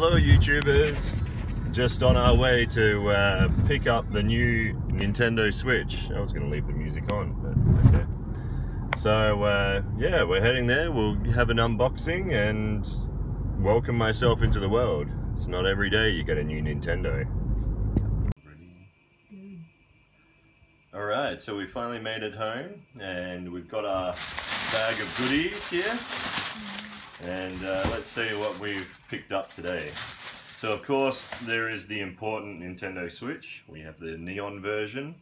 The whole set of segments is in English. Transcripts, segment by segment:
Hello YouTubers! Just on our way to pick up the new Nintendo Switch. I was going to leave the music on, but okay. So yeah, we're heading there. We'll have an unboxing and welcome myself into the world. It's not every day you get a new Nintendo. Alright, so we finally made it home and we've got our bag of goodies here. And let's see what we've picked up today. So of course there is the important Nintendo Switch. We have the neon version,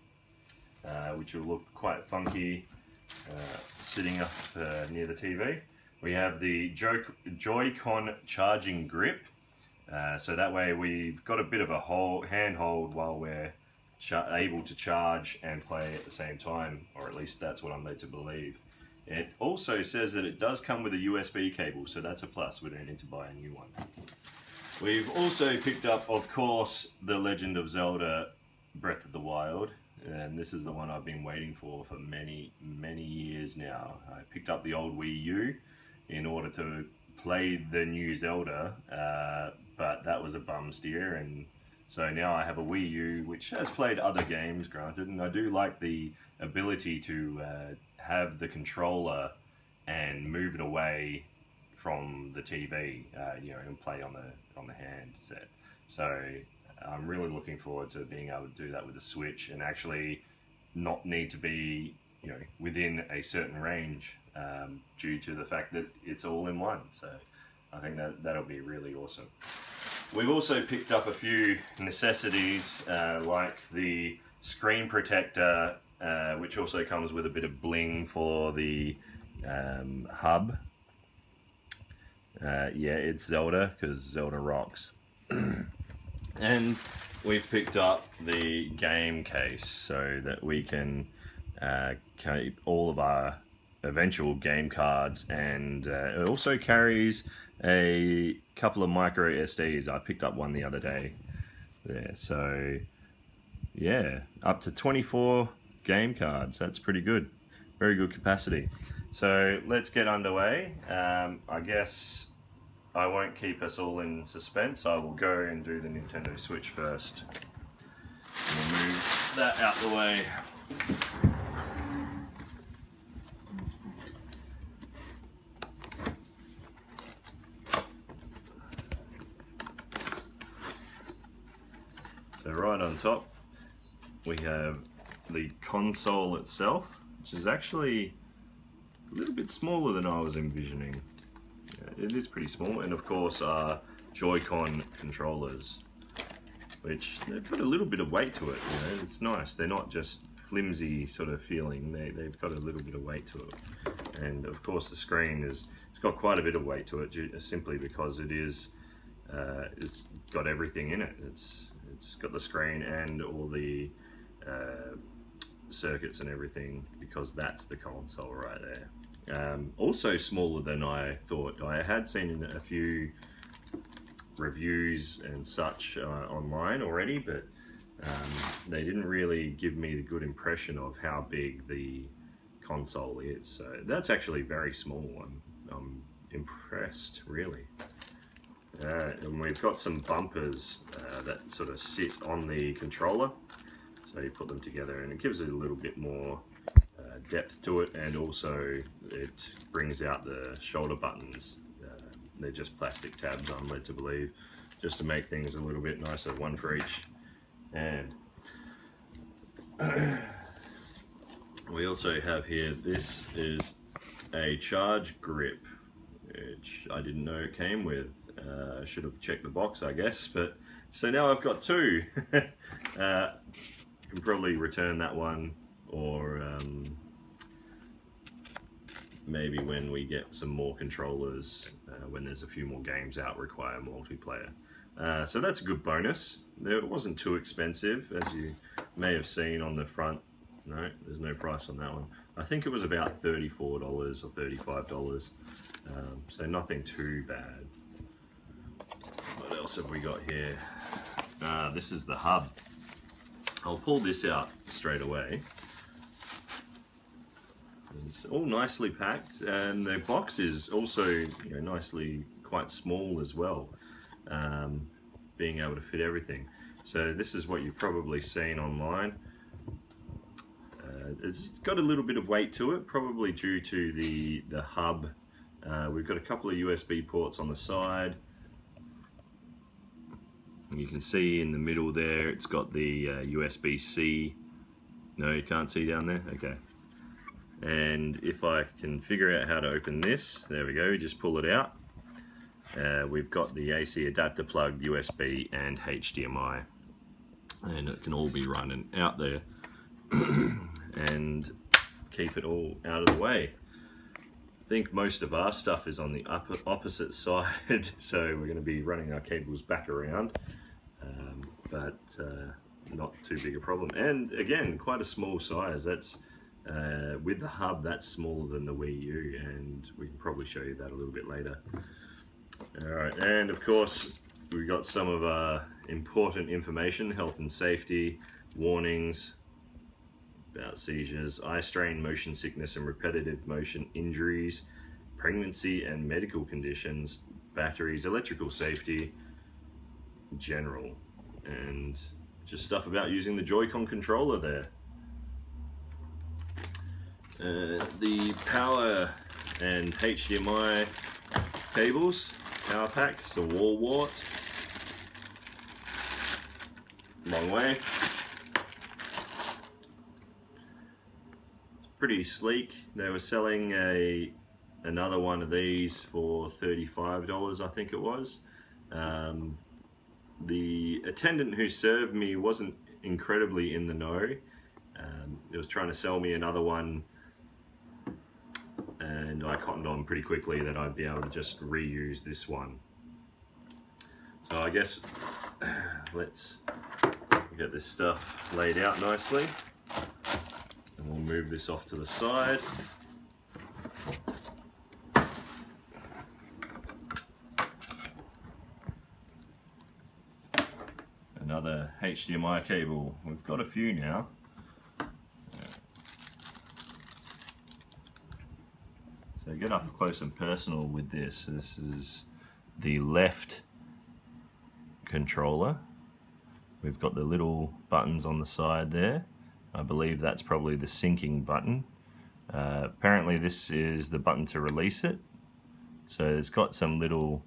which will look quite funky sitting up near the TV. We have the Joy-Con charging grip, so that way we've got a bit of a handhold while we're able to charge and play at the same time, or at least that's what I'm led to believe. It also says that it does come with a USB cable, so that's a plus. We don't need to buy a new one. We've also picked up, of course, The Legend of Zelda Breath of the Wild, and this is the one I've been waiting for many, many years now. I picked up the old Wii U in order to play the new Zelda, but that was a bum steer, and so now I have a Wii U, which has played other games, granted, and I do like the ability to have the controller and move it away from the TV, you know, and play on the handset. So I'm really looking forward to being able to do that with the Switch and actually not need to be, you know, within a certain range due to the fact that it's all in one. So I think that'll be really awesome. We've also picked up a few necessities like the screen protector, which also comes with a bit of bling for the hub. Yeah, it's Zelda, because Zelda rocks. And we've picked up the game case so that we can keep all of our eventual game cards, and it also carries a couple of micro SDs. I picked up one the other day there, so yeah, up to 24 game cards. That's pretty good, very good capacity. So let's get underway. I guess I won't keep us all in suspense. I will go and do the Nintendo Switch first. We'll move that out the way. So right on top we have the console itself, which is actually a little bit smaller than I was envisioning. Yeah, it is pretty small, and of course our Joy-Con controllers, which they've got a little bit of weight to it. You know, it's nice. They're not just flimsy sort of feeling. They've got a little bit of weight to it, and of course the screen it's got quite a bit of weight to it, simply because it's got everything in it. It's got the screen and all the circuits and everything, because that's the console right there. Also smaller than I thought. I had seen a few reviews and such online already, but they didn't really give me the good impression of how big the console is. So that's actually very small. I'm impressed, really. And we've got some bumpers that sort of sit on the controller, so you put them together and it gives it a little bit more depth to it, and also it brings out the shoulder buttons. They're just plastic tabs, I'm led to believe, just to make things a little bit nicer, one for each hand. We also have here, this is a charge grip, which I didn't know it came with. I should have checked the box, I guess, but so now I've got two. Can probably return that one, or maybe when we get some more controllers, when there's a few more games out require multiplayer. So that's a good bonus. It wasn't too expensive, as you may have seen on the front. No, there's no price on that one. I think it was about $34 or $35, so nothing too bad. What else have we got here? This is the hub. I'll pull this out straight away. It's all nicely packed, and the box is also, you know, nicely quite small as well. being able to fit everything. So this is what you've probably seen online. It's got a little bit of weight to it, probably due to the hub. We've got a couple of USB ports on the side. And you can see in the middle there, it's got the USB-C. No, you can't see down there? Okay. And if I can figure out how to open this, there we go, just pull it out. We've got the AC adapter plug, USB and HDMI. And it can all be running out there and keep it all out of the way. I think most of our stuff is on the opposite side, so we're going to be running our cables back around, but not too big a problem. And again, quite a small size. That's with the hub, that's smaller than the Wii U, and we can probably show you that a little bit later. Alright, and of course we've got some of our important information, health and safety, warnings about seizures, eye strain, motion sickness and repetitive motion injuries, pregnancy and medical conditions, batteries, electrical safety, general, and just stuff about using the Joy-Con controller there. The power and HDMI cables, power pack, it's a wall wart, long way. It's pretty sleek. They were selling another one of these for $35, I think it was. The attendant who served me wasn't incredibly in the know. He was trying to sell me another one, and I cottoned on pretty quickly that I'd be able to just reuse this one. So I guess let's get this stuff laid out nicely, and we'll move this off to the side. Another HDMI cable. We've got a few now. So get up close and personal with this. This is the left controller. We've got the little buttons on the side there. I believe that's probably the syncing button. Apparently this is the button to release it. So it's got some little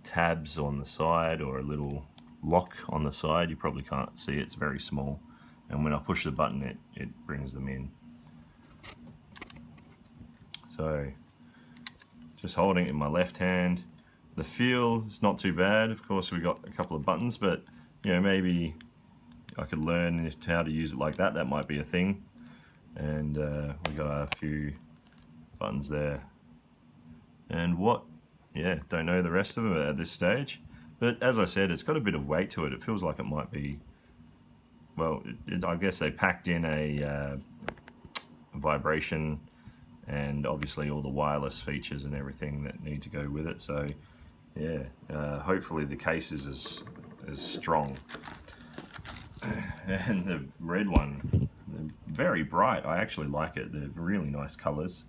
tabs on the side, or a little lock on the side. You probably can't see it, it's very small. And when I push the button, it brings them in. So just holding it in my left hand. The feel is not too bad. Of course, we got a couple of buttons, but you know, maybe I could learn how to use it like that. That might be a thing. And we got a few buttons there. And don't know the rest of it at this stage. But as I said, it's got a bit of weight to it. It feels like it might be, well, I guess they packed in a vibration and obviously all the wireless features and everything that need to go with it. So yeah, hopefully the case is as strong. And the red one, very bright. I actually like it. They're really nice colors.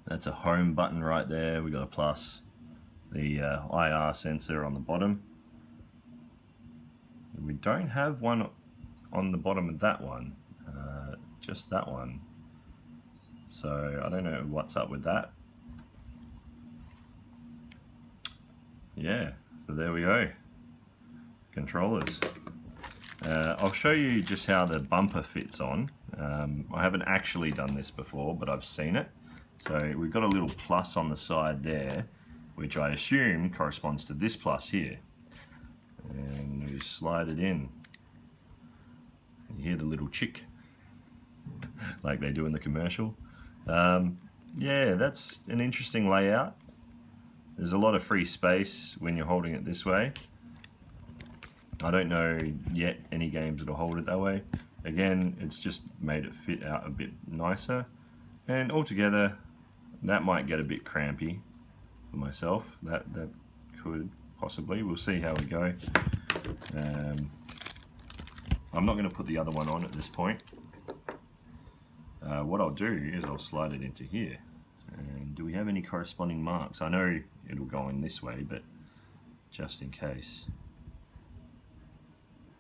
That's a home button right there. We got a plus. The IR sensor on the bottom. We don't have one on the bottom of that one, just that one. So I don't know what's up with that. Yeah, so there we go. Controllers. I'll show you just how the bumper fits on. I haven't actually done this before, but I've seen it. So we've got a little plus on the side there, which I assume corresponds to this plus here. And we slide it in. You hear the little chick, like they do in the commercial. Yeah, that's an interesting layout. There's a lot of free space when you're holding it this way. I don't know yet any games that'll hold it that way. Again, it's just made it fit out a bit nicer. And altogether, that might get a bit crampy for myself. That could possibly. We'll see how we go. I'm not going to put the other one on at this point. What I'll do is I'll slide it into here. And do we have any corresponding marks? I know it'll go in this way, but just in case.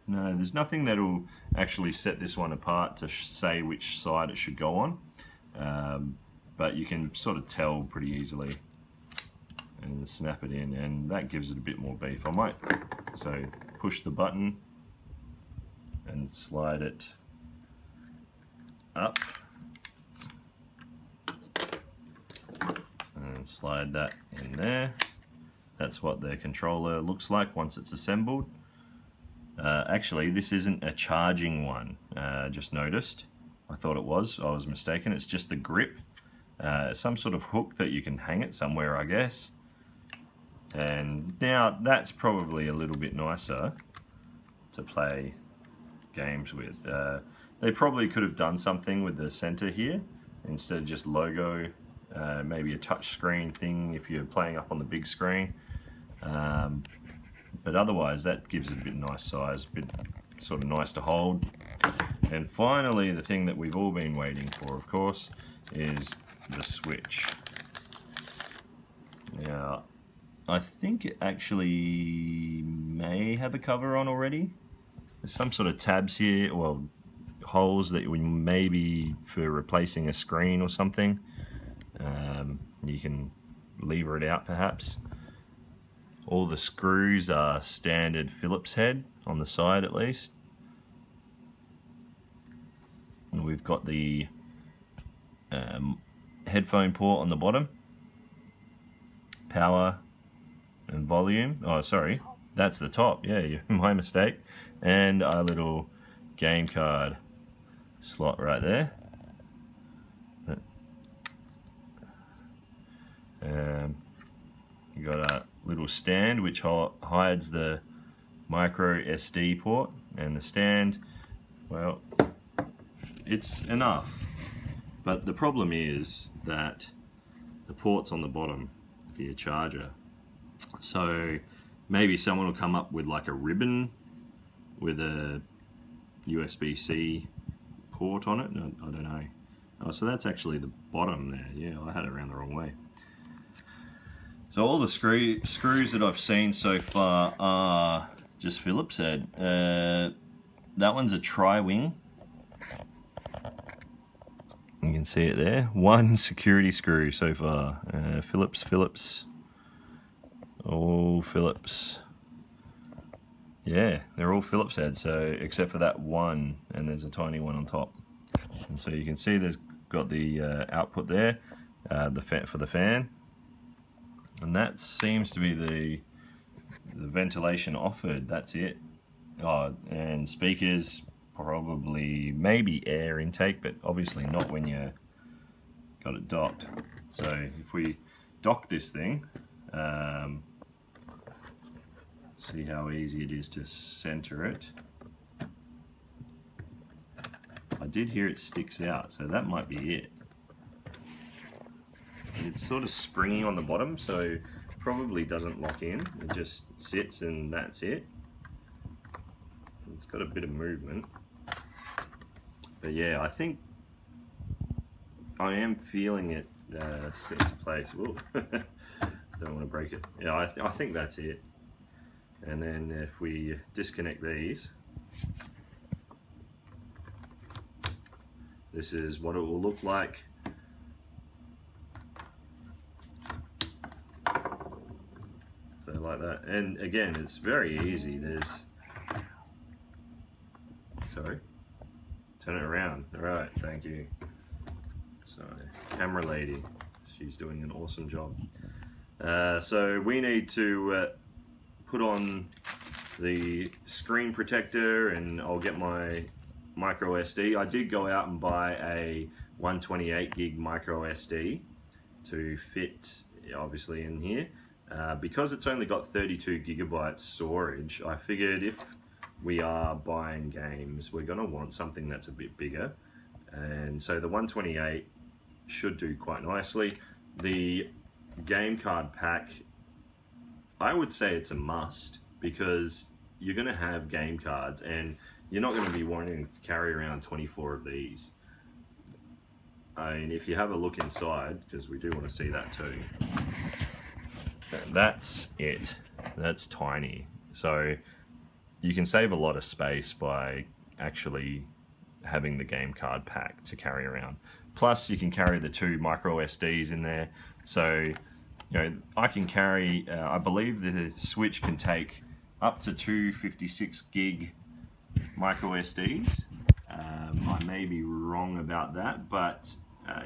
No, there's nothing that'll actually set this one apart to say which side it should go on, but you can sort of tell pretty easily and snap it in, and that gives it a bit more beef. I might push the button and slide it up and slide that in there. That's what the controller looks like once it's assembled. Actually, this isn't a charging one, just noticed. I thought it was, I was mistaken. It's just the grip, some sort of hook that you can hang it somewhere, I guess. And now that's probably a little bit nicer to play games with. They probably could have done something with the center here instead of just logo, maybe a touch screen thing if you're playing up on the big screen. But otherwise that gives it a bit nice size, a bit sort of nice to hold. And finally, the thing that we've all been waiting for, of course, is the Switch. Now, I think it actually may have a cover on already. There's some sort of tabs here, well, holes that we maybe for replacing a screen or something. You can lever it out perhaps. All the screws are standard Phillips head on the side at least. And we've got the headphone port on the bottom. Power and volume. Oh, sorry, that's the top. Yeah, my mistake. And our little game card slot right there. You got a little stand which hides the micro SD port, and the stand, well, it's enough. But the problem is that the port's on the bottom for your charger. So maybe someone will come up with like a ribbon with a USB-C port on it. I don't know. Oh, so that's actually the bottom there. Yeah, I had it around the wrong way. So all the screws that I've seen so far are just Phillips head. That one's a tri-wing. You can see it there. One security screw so far. Phillips. All Phillips. Yeah, they're all Phillips heads, so except for that one, and there's a tiny one on top. And so you can see there's got the output there, for the fan. And that seems to be the ventilation offered. That's it. Oh, and speakers, probably maybe air intake, but obviously not when you got it docked. So if we dock this thing, see how easy it is to center it. I did hear it sticks out, so that might be it. It's sort of springy on the bottom, so probably doesn't lock in. It just sits and that's it. It's got a bit of movement. But yeah, I think I am feeling it set into place. Whoa. Don't want to break it. Yeah, I think that's it. And then if we disconnect these, this is what it will look like. So like that. And again, it's very easy. Sorry, turn it around. All right, thank you. So, camera lady, she's doing an awesome job. So we need to put on the screen protector, and I'll get my micro SD. I did go out and buy a 128 gig micro SD to fit obviously in here. Because it's only got 32 gigabytes storage, I figured if we are buying games, we're going to want something that's a bit bigger. And so the 128 should do quite nicely. The game card pack, I would say it's a must, because you're going to have game cards and you're not going to be wanting to carry around 24 of these. I mean, if you have a look inside, because we do want to see that too. that's it. That's tiny. So you can save a lot of space by actually having the game card pack to carry around. Plus you can carry the 2 micro SDs in there. So, you know, I can carry, I believe the Switch can take up to 256 gig micro SDs. I may be wrong about that, but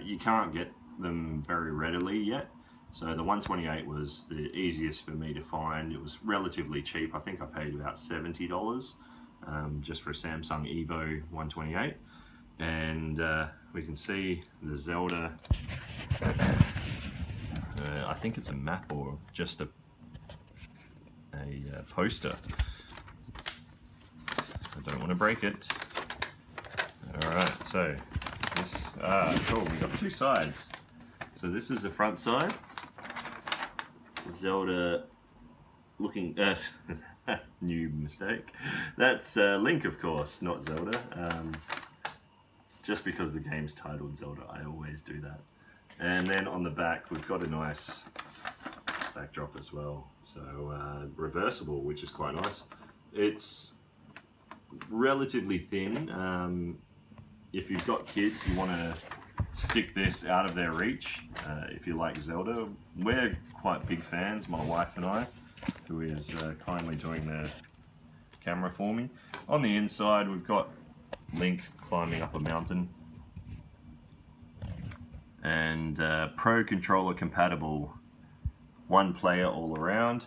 you can't get them very readily yet. So the 128 was the easiest for me to find. It was relatively cheap. I think I paid about $70 just for a Samsung Evo 128. And we can see the Zelda, I think it's a map or just a poster. I don't want to break it. Alright, so this, cool, we've got 2 sides. So this is the front side. Zelda looking, new mistake. That's Link, of course, not Zelda. Just because the game's titled Zelda, I always do that. And then on the back, we've got a nice backdrop as well. So reversible, which is quite nice. It's relatively thin. If you've got kids, you want to stick this out of their reach. If you like Zelda, we're quite big fans, my wife and I, who is kindly doing the camera for me. On the inside, we've got Link climbing up a mountain, and Pro controller compatible, 1 player all around,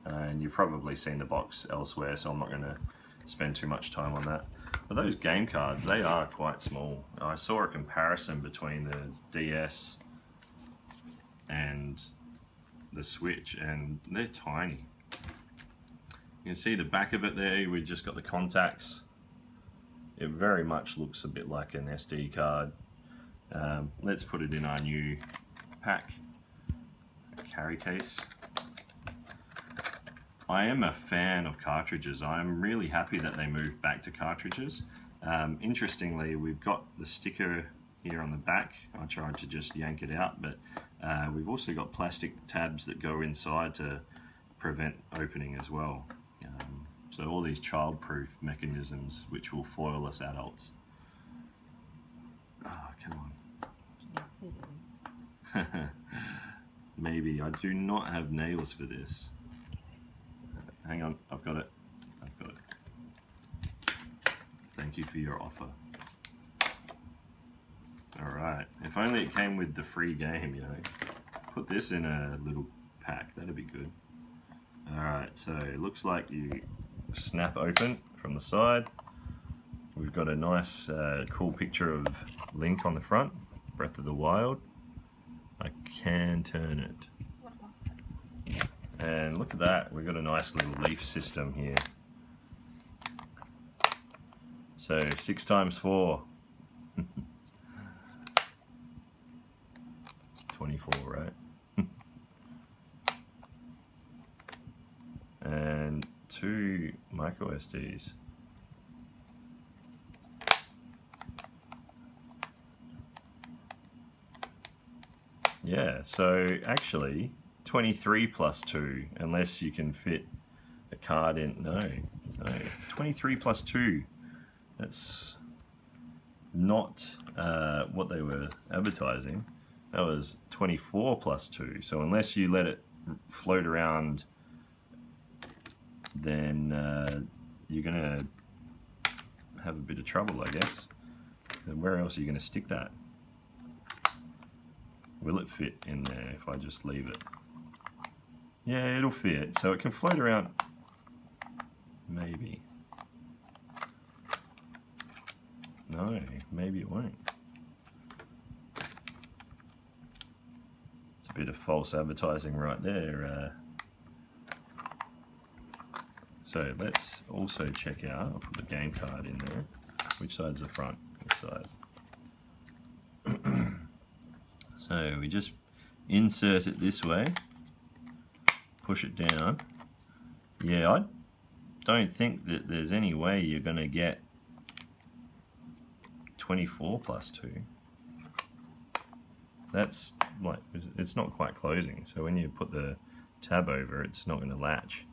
and you've probably seen the box elsewhere, so I'm not going to spend too much time on that. But those game cards, they are quite small. I saw a comparison between the DS and the Switch, and they're tiny. You can see the back of it there, we just got the contacts. It very much looks a bit like an SD card. Let's put it in our new pack carry case. I am a fan of cartridges. I'm really happy that they moved back to cartridges. Interestingly, we've got the sticker here on the back. I tried to just yank it out, but we've also got plastic tabs that go inside to prevent opening as well. So all these child-proof mechanisms which will foil us adults. Oh, come on. Maybe. I do not have nails for this. Hang on, I've got it. I've got it. Thank you for your offer. Alright, if only it came with the free game, you know. Put this in a little pack, that'd be good. Alright, so it looks like you snap open from the side. We've got a nice cool picture of Link on the front, Breath of the Wild. I can turn it. And look at that, we've got a nice little leaf system here. So 6 times 4. 24, right? And 2 micro SDs. Yeah, so actually 23 plus 2, unless you can fit a card in. No, it's 23 plus 2. That's not what they were advertising. That was 24 plus 2. So unless you let it float around, then you're gonna have a bit of trouble, I guess. And where else are you gonna stick that? Will it fit in there if I just leave it? Yeah, it'll fit. So it can float around. Maybe. No, maybe it won't. It's a bit of false advertising right there. So let's also check out, I'll put the game card in there. Which side's the front? This side. So we just insert it this way, push it down. Yeah, I don't think that there's any way you're going to get 24 plus 2. That's like, it's not quite closing. So when you put the tab over, it's not going to latch.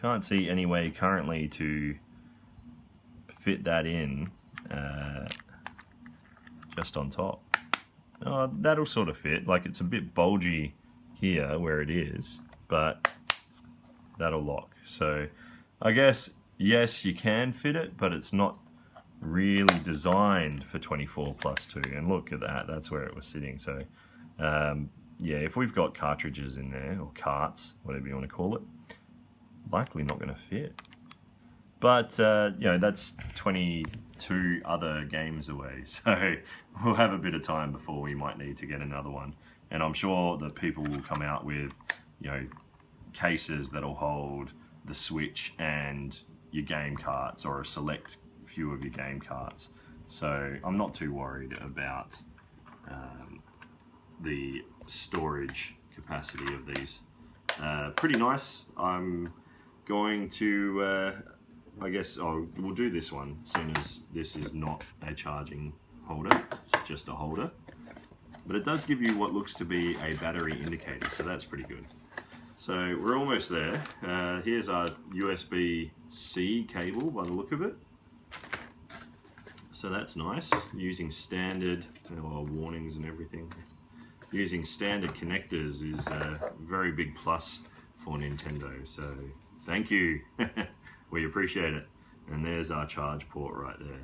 Can't see any way currently to fit that in just on top. Oh, that'll sort of fit. Like, it's a bit bulgy here where it is, but that'll lock. So I guess yes, you can fit it, but it's not really designed for 24+2. And look at that, that's where it was sitting. So yeah, if we've got cartridges in there, or carts, whatever you want to call it, likely not going to fit. But you know, that's 22 other games away, so we'll have a bit of time before we might need to get another one. And I'm sure that people will come out with, you know, cases that'll hold the Switch and your game carts, or a select few of your game carts. So I'm not too worried about the storage capacity of these. Pretty nice. I'm going to, I guess we'll do this one, seeing as this is not a charging holder, it's just a holder. But it does give you what looks to be a battery indicator, so that's pretty good. So we're almost there. Here's our USB-C cable by the look of it. So that's nice, using standard, warnings and everything. Using standard connectors is a very big plus for Nintendo, so thank you. We appreciate it. And there's our charge port right there.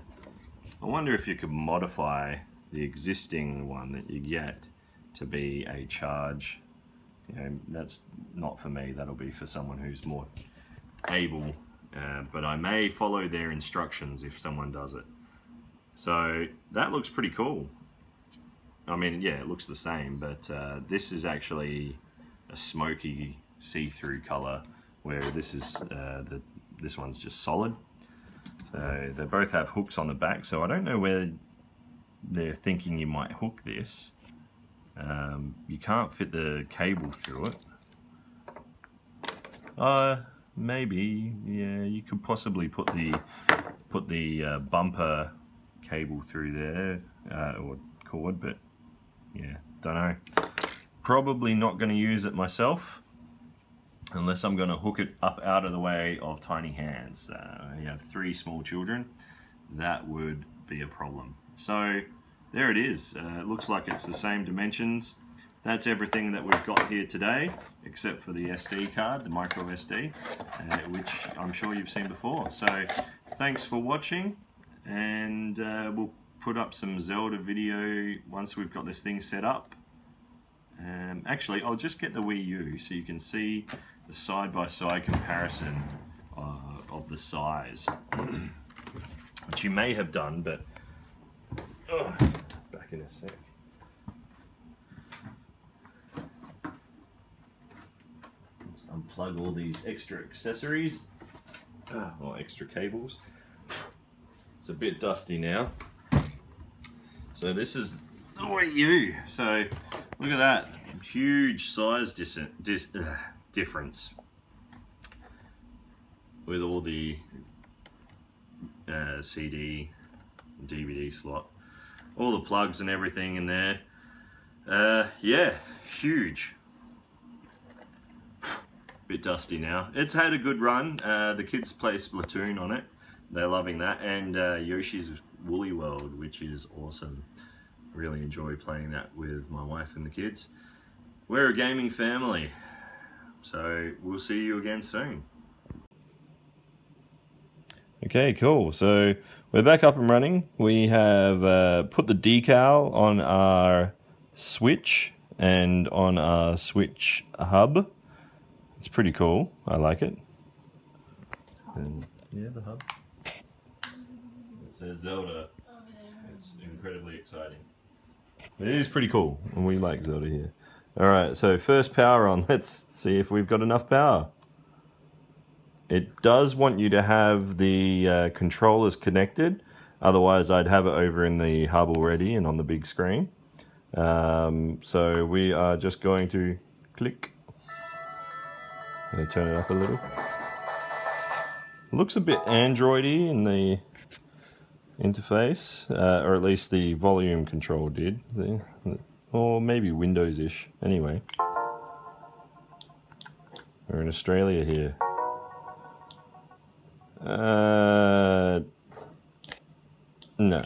I wonder if you could modify the existing one that you get to be a charge. You know, that's not for me, that'll be for someone who's more able, but I may follow their instructions if someone does it. So that looks pretty cool. I mean, yeah, it looks the same, but this is actually a smoky see-through color, where this is this one's just solid. So they both have hooks on the back, so I don't know where they're thinking you might hook this. You can't fit the cable through it. Maybe, yeah, you could possibly put the bumper cable through there, or cord, but yeah, don't know. Probably not going to use it myself, unless I'm going to hook it up out of the way of tiny hands. You have 3 small children, that would be a problem. So there it is. It looks like it's the same dimensions. That's everything that we've got here today, except for the SD card, the micro SD, which I'm sure you've seen before. So thanks for watching, and we'll put up some Zelda video once we've got this thing set up. Actually, I'll just get the Wii U so you can see the side-by-side comparison of the size, which you may have done, but back in a sec. Let's unplug all these extra accessories, or extra cables. It's a bit dusty now. So this is the Wii U. So look at that, huge size difference with all the CD, DVD slot, all the plugs and everything in there. Yeah, huge. Bit dusty now. It's had a good run. The kids play Splatoon on it. They're loving that, and Yoshi's Woolly World, which is awesome. Really enjoy playing that with my wife and the kids. We're a gaming family, so we'll see you again soon. Okay, cool. So we're back up and running. We have put the decal on our Switch and on our Switch hub. It's pretty cool. I like it. And yeah, the hub. It says Zelda. It's incredibly exciting. It is pretty cool, and we like Zelda here. Alright, so first power on. Let's see if we've got enough power. It does want you to have the controllers connected, otherwise I'd have it over in the hub already and on the big screen. So we are just going to click. I'm going to turn it up a little. It looks a bit Android-y in the interface, or at least the volume control did. Or maybe Windows-ish. Anyway. We're in Australia here. No.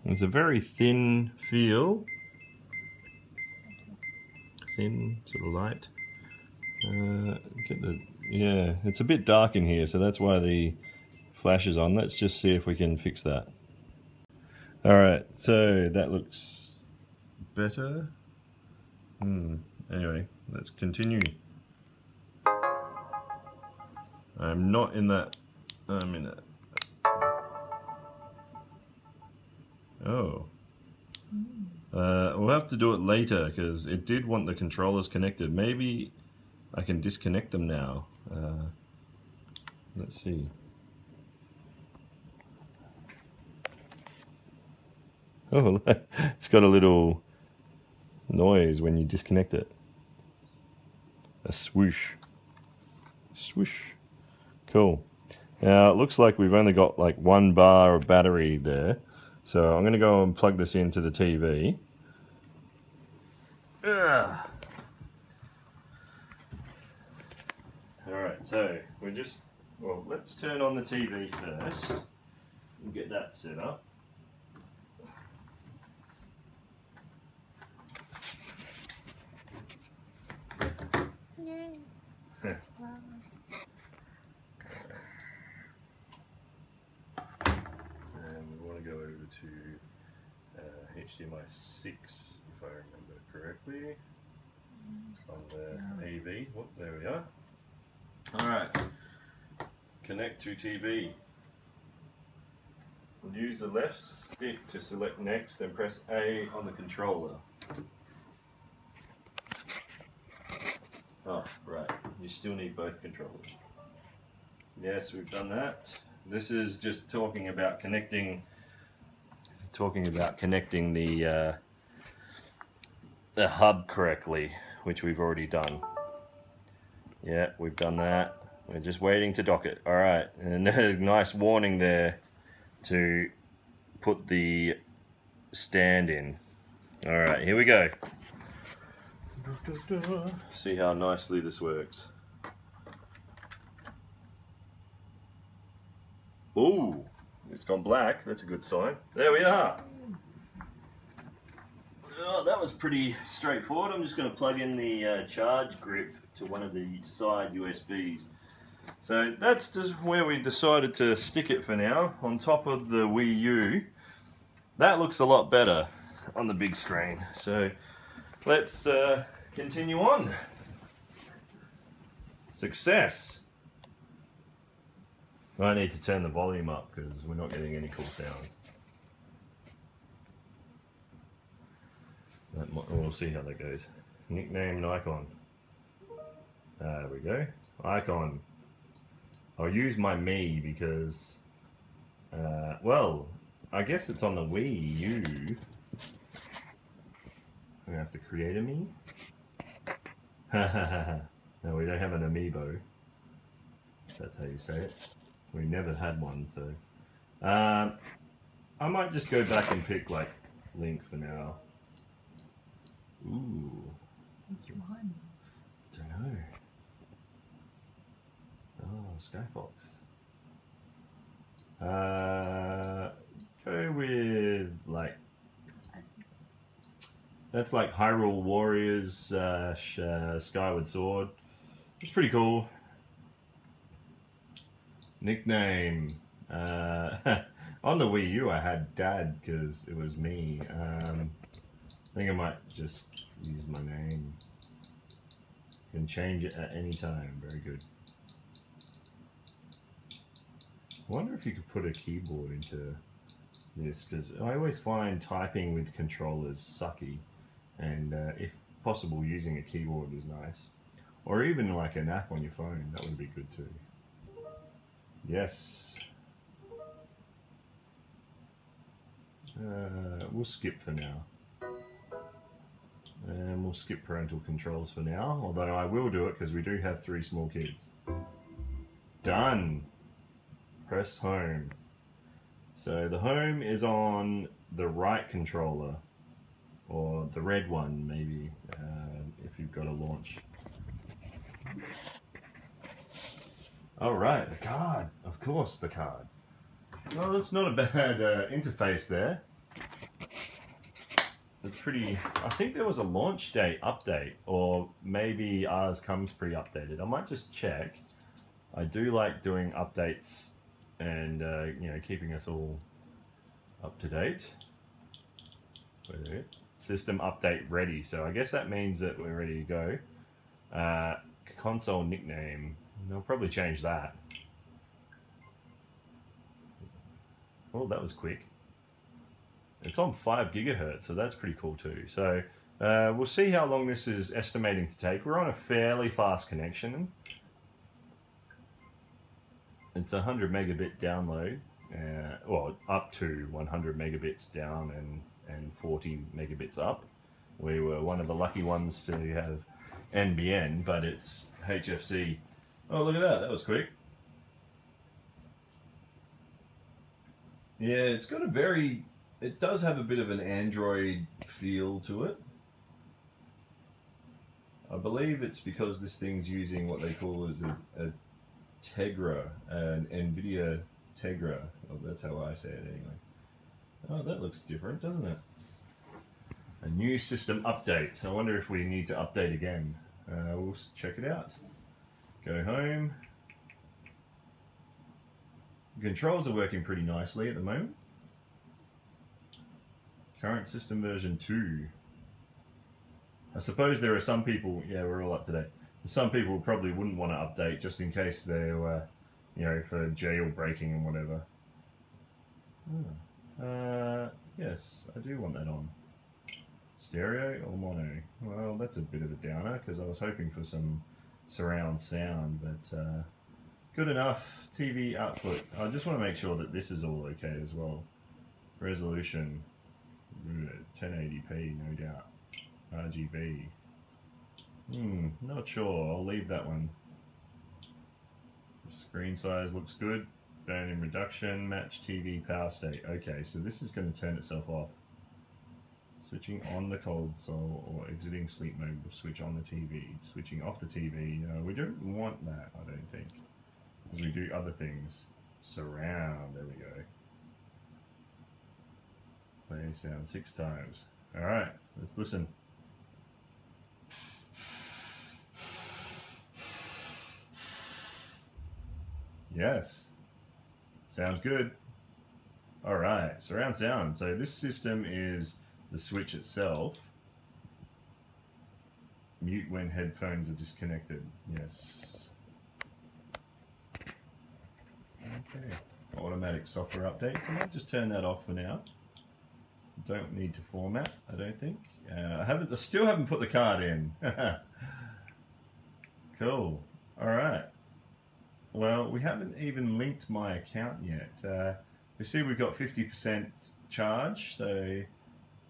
It's a very thin feel. Thin, sort of light. Yeah, it's a bit dark in here, so that's why the flash is on. Let's just see if we can fix that. Alright, so that looks better. Anyway, let's continue. I'm not in that. I'm in it. Oh. We'll have to do it later because it did want the controllers connected. Maybe I can disconnect them now. Let's see. Oh, it's got a little noise when you disconnect it. A swoosh. Swoosh. Cool. Now it looks like we've only got like 1 bar of battery there. So I'm going to go and plug this into the TV. Alright, so let's turn on the TV first and get that set up. And we want to go over to HDMI 6, if I remember correctly. Just on the AV. Whoop, there we are. Alright. Connect to TV. Use the left stick to select next, then press A on the controller. Oh, right. You still need both controllers. Yes, we've done that. This is just talking about connecting. The hub correctly, which we've already done. Yeah, we've done that. We're just waiting to dock it. All right, and a nice warning there to put the stand in. All right, here we go. See how nicely this works. Ooh, it's gone black. That's a good sign. There we are. Oh, that was pretty straightforward. I'm just going to plug in the charge grip to one of the side USBs. So that's just where we decided to stick it for now, on top of the Wii U. That looks a lot better on the big screen. So let's continue on. Success! I need to turn the volume up because we're not getting any cool sounds. We'll see how that goes. Nickname and icon. There we go. Icon. I'll use my me because, well, I guess it's on the Wii U. I'm gonna have to create a me. No, we don't have an amiibo. That's how you say it. We never had one, so I might just go back and pick like Link for now. Ooh, Which one? don't know. Oh, Skyfox. Go with like, that's like Hyrule Warriors Skyward Sword. It's pretty cool. Nickname. On the Wii U I had Dad because it was me. I think I might just use my name. You can change it at any time. Very good. I wonder if you could put a keyboard into this, because I always find typing with controllers sucky, and if possible using a keyboard is nice. Or even like an app on your phone, that would be good too. Yes. We'll skip for now. And we'll skip parental controls for now, although I will do it because we do have 3 small kids. Done. Press home. So the home is on the right controller, or the red one maybe, if you've got a launch. Alright, the card. Of course, the card. Well, that's not a bad interface there. It's pretty... I think there was a launch date update, or maybe ours comes pre-updated. I might just check. I do like doing updates and, you know, keeping us all up to date. Wait a minute. System update ready. So I guess that means that we're ready to go. Console nickname. They'll probably change that. Oh, that was quick. It's on 5 gigahertz, so that's pretty cool too. So we'll see how long this is estimating to take. We're on a fairly fast connection. It's a 100 megabit download. Well, up to 100 megabits down and 40 megabits up. We were one of the lucky ones to have NBN, but it's HFC. Oh, look at that. That was quick. Yeah, it's got a very... It does have a bit of an Android feel to it. I believe it's because this thing's using what they call as a Tegra, an NVIDIA Tegra. Well, that's how I say it anyway. Oh, that looks different, doesn't it? A new system update. I wonder if we need to update again. We'll check it out. Go home. The controls are working pretty nicely at the moment. Current system version 2. I suppose there are some people, yeah, we're all up to date. Some people probably wouldn't want to update just in case they were, you know, for jailbreaking and whatever. Oh. Yes, I do want that on. Stereo or mono? Well, that's a bit of a downer because I was hoping for some surround sound, but good enough. TV output. I just want to make sure that this is all okay as well. Resolution. 1080p, no doubt. RGB. Not sure. I'll leave that one. Screen size looks good. Burn-in reduction. Match TV power state. Okay, so this is going to turn itself off. Switching on the console or exiting sleep mode will switch on the TV. Switching off the TV. We don't want that, I don't think. Because we do other things. Surround. There we go. Play sound 6 times. Alright, let's listen. Yes. Sounds good. Alright, surround sound. So this system is the switch itself. Mute when headphones are disconnected. Yes. Okay. Automatic software updates. I might just turn that off for now. Don't need to format, I don't think. I still haven't put the card in. Cool. Alright. Well, we haven't even linked my account yet. We see we've got 50% charge, so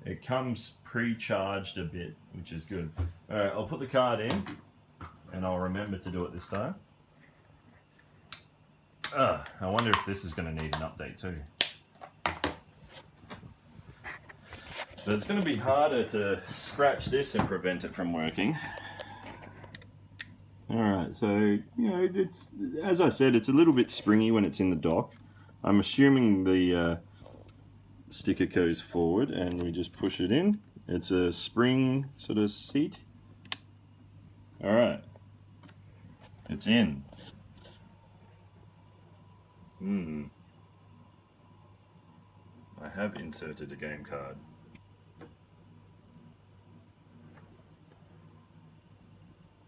it comes pre-charged a bit, which is good. Alright, I'll put the card in, and I'll remember to do it this time. I wonder if this is going to need an update too. But it's going to be harder to scratch this and prevent it from working. Alright, so, you know, it's, as I said, it's a little bit springy when it's in the dock. I'm assuming the sticker goes forward and we just push it in. It's a spring sort of seat. Alright, it's in. I have inserted a game card.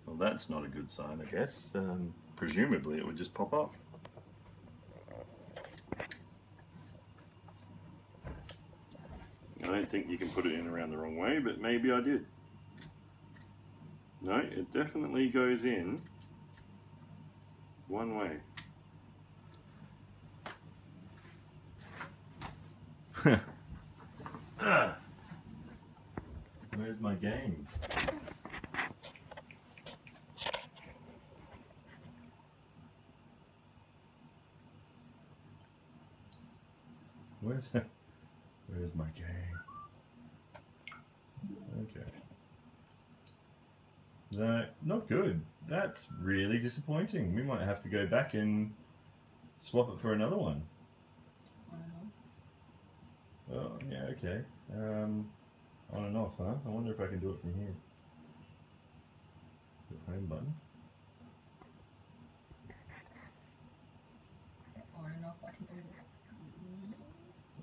Well, that's not a good sign, I guess. Presumably it would just pop up. I don't think you can put it in around the wrong way, but maybe I did. No, it definitely goes in one way. Where's my game? Where's my game? Okay. No, not good. That's really disappointing. We might have to go back and swap it for another one. Oh, yeah, okay. On and off, huh? I wonder if I can do it from here. The home button. On and off button on the screen.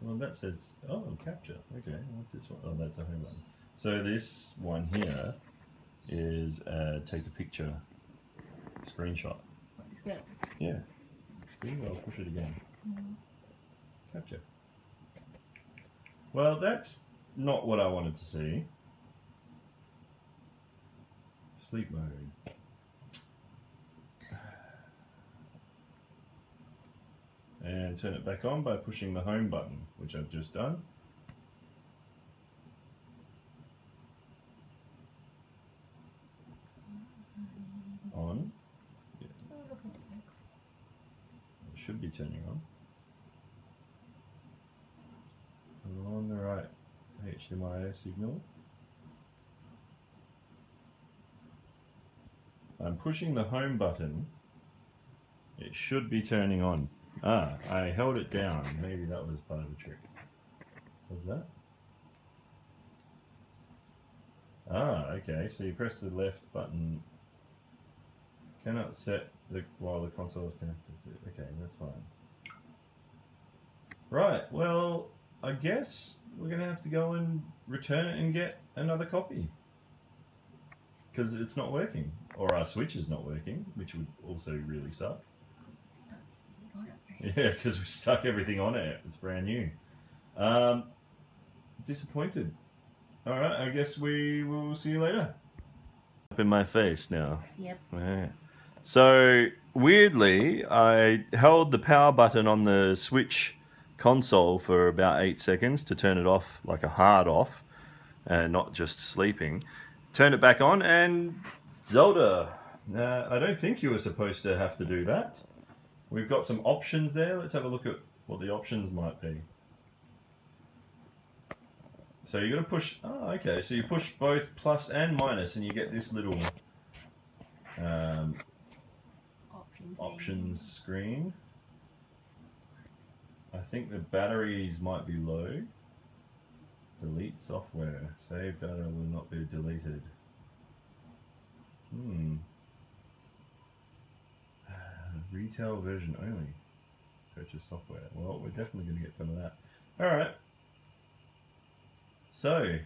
Well, that says, oh, capture. Okay, what's this one? Oh, that's a home button. So this one here is take a picture, screenshot. Let's go. Yeah. See, I'll push it again. Capture. Well, that's not what I wanted to see. Sleep mode. And turn it back on by pushing the home button, which I've just done. On. Yeah. It should be turning on. And on the right HDMI signal. I'm pushing the home button. It should be turning on. Ah, I held it down. Maybe that was part of the trick. What's that? Ah, okay. So you press the left button. Cannot set while the console is connected. Okay, that's fine. Right. Well, I guess we're gonna have to go and return it and get another copy because it's not working, or our Switch is not working, which would also really suck. Yeah, because we stuck everything on it. It's brand new. Disappointed. Alright, I guess we will see you later. Up in my face now. Yep. Yeah. So, weirdly, I held the power button on the Switch console for about 8 seconds to turn it off, like a hard off, and not just sleeping. Turned it back on, and Zelda. I don't think you were supposed to have to do that. We've got some options there. Let's have a look at what the options might be. So you're going to push... Oh, okay. So you push both plus and minus and you get this little options screen. I think the batteries might be low. Delete software. Save data will not be deleted. Retail version only. Purchase software. Well, we're definitely going to get some of that. Alright. So,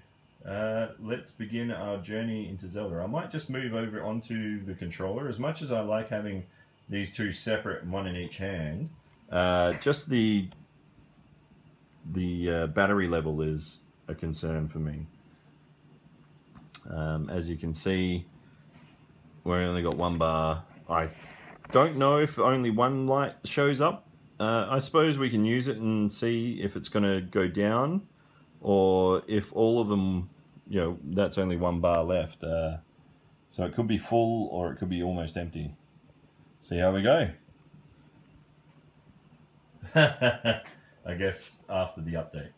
let's begin our journey into Zelda. I might just move over onto the controller. As much as I like having these two separate, one in each hand, just the battery level is a concern for me. As you can see, we only got one bar. I don't know if only one light shows up. I suppose we can use it and see if it's going to go down, or if all of them, you know, that's only one bar left. So it could be full or it could be almost empty. See how we go. I guess after the update.